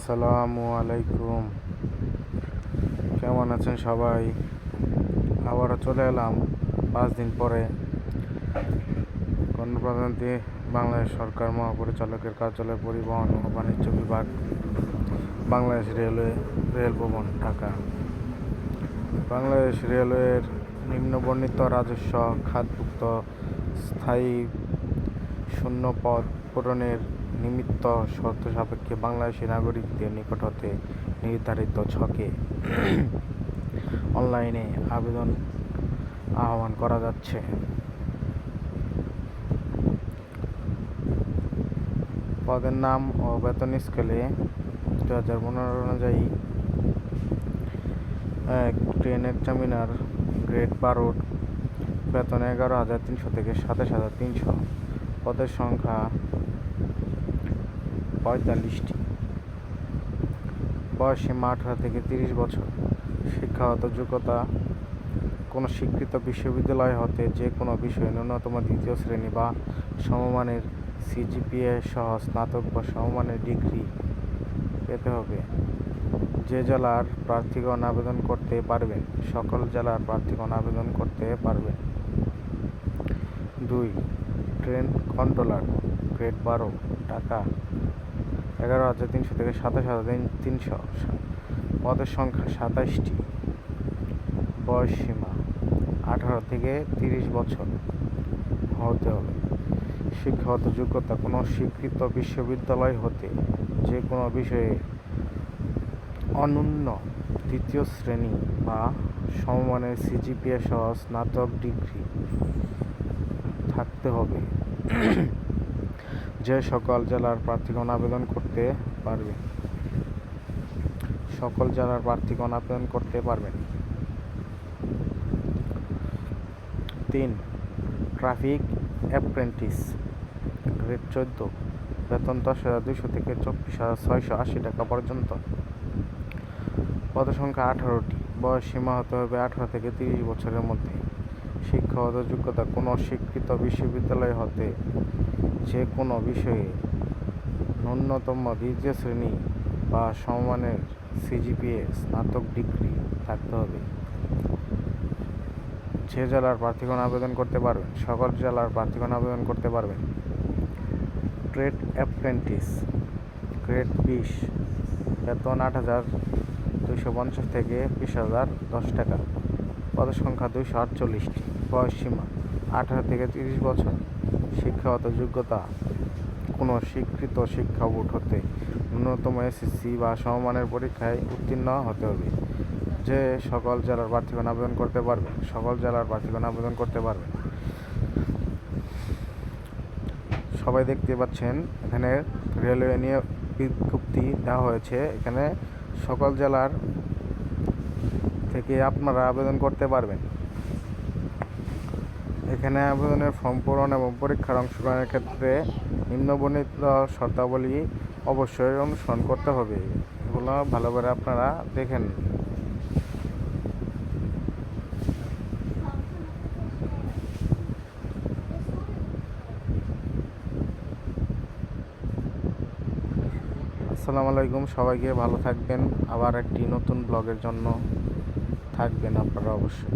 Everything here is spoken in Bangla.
আসসালামু আলাইকুম। কেমন আছেন সবাই? আবারও চলে এলাম 5 দিন পরে গণপ্রজাতন্ত্রী বাংলাদেশ সরকার মহাপরিচালকের কার্যালয়, পরিবহন ও বাণিজ্য বিভাগ, বাংলাদেশ রেলওয়ে, রেলভবন, ঢাকা। বাংলাদেশ রেলওয়ের নিম্নবর্ণিত রাজস্ব খাতভুক্ত স্থায়ী শূন্য পদ পূরণের নিমিত্ত শর্ত সাপেক্ষে বাংলাদেশি নাগরিকদের নিকট হতে নির্ধারিত ছকে অনলাইনে আবেদন আহ্বান করা যাচ্ছে। পদের নাম ও বেতন স্কেলে 2015 অনুযায়ী ট্রেন এক্সামিনার গ্রেড 12, বেতন 11,300 থেকে 27,300, পদের সংখ্যা 45টি, বয়সসীমা 18 থেকে 30 বছর, শিক্ষাগত যোগ্যতা কোনো স্বীকৃত বিশ্ববিদ্যালয় হতে যে কোনো বিষয়ে ন্যূনতম দ্বিতীয় শ্রেণী বা সমমানের সিজিপিএ সহ স্নাতক বা সমমানের ডিগ্রি পেতে হবে। যে জেলার প্রার্থীগণ আবেদন করতে পারবেন, সকল জেলার প্রার্থীগণ আবেদন করতে পারবেন। 2. ট্রেন কন্ট্রোলার গ্রেড 12, টাকা 11,300 থেকে 27,300, পদের সংখ্যা 27টি, বয়সসীমা 18 থেকে 30 বছর হতে হবে। শিক্ষাগত যোগ্যতা কোনো স্বীকৃত বিশ্ববিদ্যালয় হতে যে কোনো বিষয়ে অনূন্য দ্বিতীয় শ্রেণী বা সমমানের সিজিপিএ সহ স্নাতক ডিগ্রি থাকতে হবে। যে সকল জেলার প্রার্থীগণ আবেদন করতে পারবেন, সকল জেলার প্রার্থীগণ আবেদন করতে পারবেন। 3. ট্রাফিক অ্যাপ্রেন্টিস গ্রেড 14, বেতন 10,200 থেকে 24,680 টাকা পর্যন্ত, পদের সংখ্যা 18টি, বয়স সীমা হতে হবে 18 থেকে 30 বছরের মধ্যে। শিক্ষাগত যোগ্যতা কোনো স্বীকৃত বিশ্ববিদ্যালয় হতে যে কোনো বিষয়ে ন্যূনতম দ্বিতীয় শ্রেণী বা সমমানের সিজিপিএ স্নাতক ডিগ্রি থাকতে হবে। যে জেলার প্রার্থীগণ আবেদন করতে পারবেন, সকল জেলার প্রার্থীগণ আবেদন করতে পারবেন। ট্রেড অ্যাপ্রেন্টিস গ্রেড 20, বেতন 8,250 থেকে 20,010 টাকা, পদের সংখ্যা 248টি, বয়স সীমা 18 থেকে 30 বছর। শিক্ষাগত যোগ্যতা কোনো স্বীকৃত শিক্ষা বোর্ড হতে ন্যূনতম এসএসসি বা সমমানের পরীক্ষায় উত্তীর্ণ হতে হবে। যে সকল জেলার প্রার্থীগণ আবেদন করতে পারবেন, সকল জেলার প্রার্থীগণ আবেদন করতে পারবেন। সবাই দেখতে পাচ্ছেন এখানে রেলওয়ে নিয়ে বিজ্ঞপ্তি দেওয়া হয়েছে। এখানে সকল জেলার থেকে আপনারা আবেদন করতে পারবেন। এখানে আবেদনের ফর্ম পূরণ এবং পরীক্ষার অংশগ্রহণের ক্ষেত্রে নিম্নবর্ণিত শর্তাবলী অবশ্যই অনুসরণ করতে হবে। এগুলো ভালো করে আপনারা দেখেন। আসসালামু আলাইকুম, সবাইকে ভালো থাকবেন। আবার একটি নতুন ব্লগের জন্য থাকবেন আপনারা অবশ্যই।